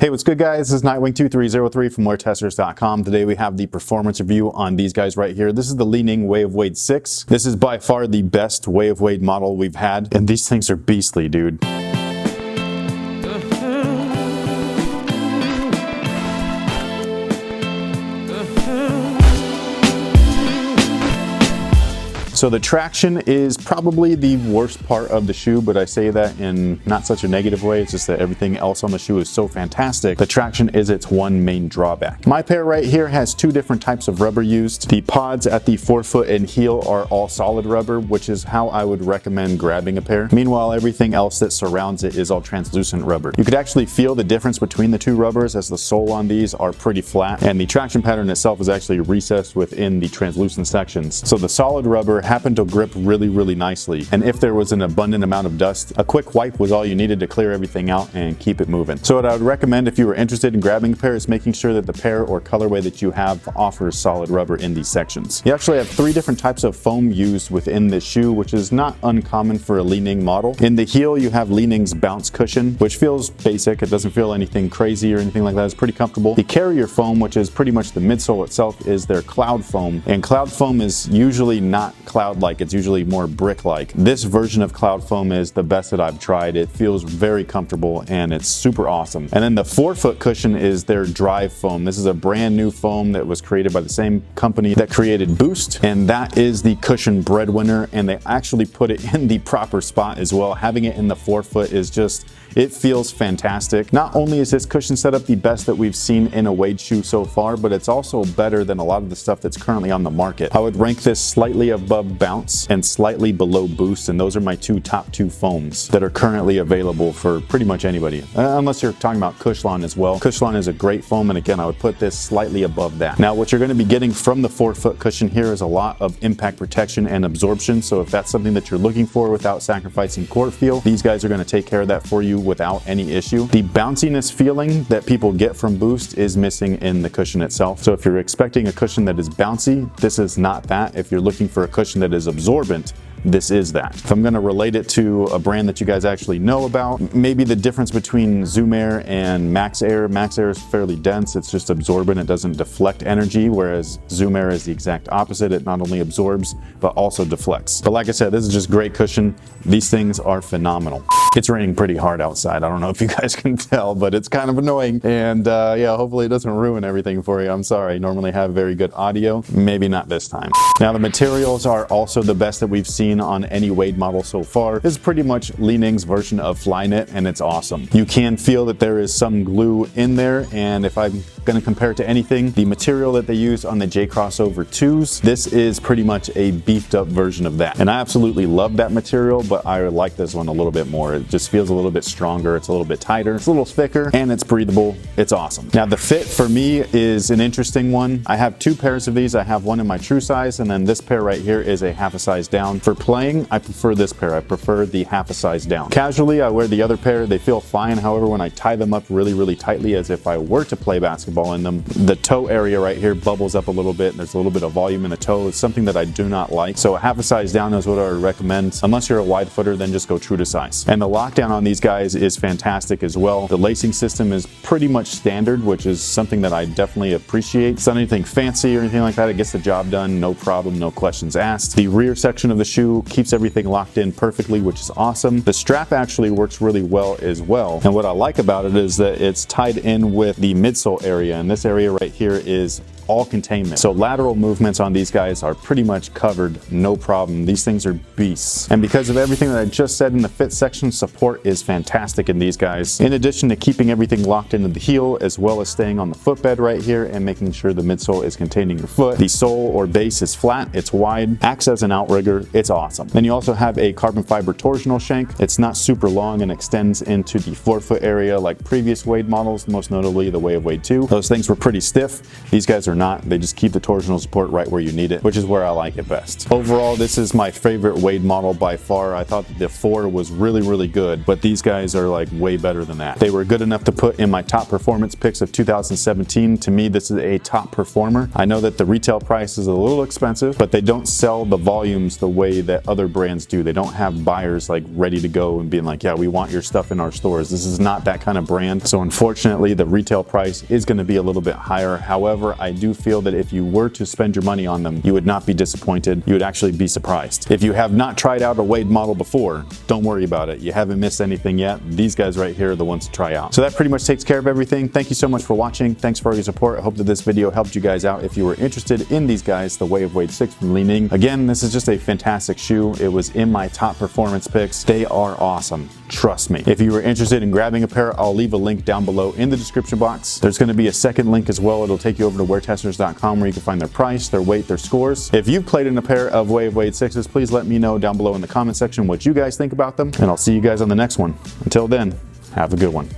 Hey, what's good guys? This is Nightwing2303 from WearTesters.com. Today we have the performance review on these guys right here. This is the Li-Ning Way of Wade 6. This is by far the best Way of Wade model we've had, and these things are beastly, dude. So the traction is probably the worst part of the shoe, but I say that in not such a negative way. It's just that everything else on the shoe is so fantastic. The traction is its one main drawback. My pair right here has two different types of rubber used. The pods at the forefoot and heel are all solid rubber, which is how I would recommend grabbing a pair. Meanwhile, everything else that surrounds it is all translucent rubber. You could actually feel the difference between the two rubbers, as the sole on these are pretty flat, and the traction pattern itself is actually recessed within the translucent sections. So the solid rubber happened to grip really nicely, and if there was an abundant amount of dust, a quick wipe was all you needed to clear everything out and keep it moving. So what I would recommend if you were interested in grabbing a pair is making sure that the pair or colorway that you have offers solid rubber in these sections. You actually have three different types of foam used within this shoe, which is not uncommon for a Li-Ning model. In the heel, you have Li-Ning's bounce cushion, which feels basic. It doesn't feel anything crazy or anything like that. It's pretty comfortable. The carrier foam, which is pretty much the midsole itself, is their cloud foam, and cloud foam is usually not cloud-like. It's usually more brick-like. This version of cloud foam is the best that I've tried. It feels very comfortable and it's super awesome. And then the forefoot cushion is their drive foam. This is a brand new foam that was created by the same company that created Boost, and that is the cushion breadwinner, and they actually put it in the proper spot as well. Having it in the forefoot is just, it feels fantastic. Not only is this cushion setup the best that we've seen in a Wade shoe so far, but it's also better than a lot of the stuff that's currently on the market. I would rank this slightly above Bounce and slightly below Boost, and those are my top two foams that are currently available for pretty much anybody. Unless you're talking about Cushlon as well. Cushlon is a great foam, and again, I would put this slightly above that. Now, what you're going to be getting from the forefoot cushion here is a lot of impact protection and absorption, so if that's something that you're looking for without sacrificing court feel, these guys are going to take care of that for you without any issue. The bounciness feeling that people get from Boost is missing in the cushion itself. So if you're expecting a cushion that is bouncy, this is not that. If you're looking for a cushion that is absorbent, this is that. If I'm going to relate it to a brand that you guys actually know about, maybe the difference between Zoom Air and Max Air. Max Air is fairly dense, it's just absorbent, it doesn't deflect energy, whereas Zoom Air is the exact opposite. It not only absorbs, but also deflects. But like I said, this is just great cushion. These things are phenomenal. It's raining pretty hard outside. I don't know if you guys can tell, but it's kind of annoying. And yeah, hopefully it doesn't ruin everything for you. I'm sorry. I normally have very good audio. Maybe not this time. Now, the materials are also the best that we've seen on any Wade model so far. This is pretty much Li-Ning's version of Flyknit, and it's awesome. You can feel that there is some glue in there, and if I'm going to compare it to anything, the material that they use on the J Crossover 2s, this is pretty much a beefed up version of that. And I absolutely love that material, but I like this one a little bit more. It just feels a little bit stronger, it's a little bit tighter, it's a little thicker, and it's breathable. It's awesome. Now, the fit for me is an interesting one. I have two pairs of these. I have one in my true size, and then this pair right here is a half a size down. For playing, I prefer this pair. I prefer the half a size down. Casually, I wear the other pair. They feel fine. However, when I tie them up really tightly, as if I were to play basketball in them, the toe area right here bubbles up a little bit, and there's a little bit of volume in the toe. It's something that I do not like. So a half a size down is what I would recommend. Unless you're a wide footer, then just go true to size. And the lockdown on these guys is fantastic as well. The lacing system is pretty much standard, which is something that I definitely appreciate. It's not anything fancy or anything like that. It gets the job done, no problem, no questions asked. The rear section of the shoe keeps everything locked in perfectly, which is awesome. The strap actually works really well as well. And what I like about it is that it's tied in with the midsole area, and this area right here is all containment. So lateral movements on these guys are pretty much covered, no problem. These things are beasts. And because of everything that I just said in the fit section, support is fantastic in these guys. In addition to keeping everything locked into the heel, as well as staying on the footbed right here and making sure the midsole is containing your foot. The sole or base is flat, it's wide, acts as an outrigger, it's awesome. Then you also have a carbon fiber torsional shank. It's not super long and extends into the forefoot area like previous Wade models, most notably the Way of Wade 2. Those things were pretty stiff. These guys are or not. They just keep the torsional support right where you need it, which is where I like it best. Overall, this is my favorite Wade model by far. I thought that the 4 was really good, but these guys are like way better than that. They were good enough to put in my top performance picks of 2017. To me, this is a top performer. I know that the retail price is a little expensive, but they don't sell the volumes the way that other brands do. They don't have buyers like ready to go and being like, yeah, we want your stuff in our stores. This is not that kind of brand. So unfortunately, the retail price is going to be a little bit higher. However, I do feel that if you were to spend your money on them, you would not be disappointed. You would actually be surprised. If you have not tried out a Wade model before, don't worry about it. You haven't missed anything yet. These guys right here are the ones to try out. So that pretty much takes care of everything. Thank you so much for watching. Thanks for all your support. I hope that this video helped you guys out. If you were interested in these guys, the Way of Wade 6 from Li-Ning. Again, this is just a fantastic shoe. It was in my top performance picks. They are awesome. Trust me. If you were interested in grabbing a pair, I'll leave a link down below in the description box. There's going to be a second link as well. It'll take you over to WearTesters.com where you can find their price, their weight, their scores. If you've played in a pair of Way of Wade 6s, please let me know down below in the comment section what you guys think about them, and I'll see you guys on the next one. Until then, have a good one.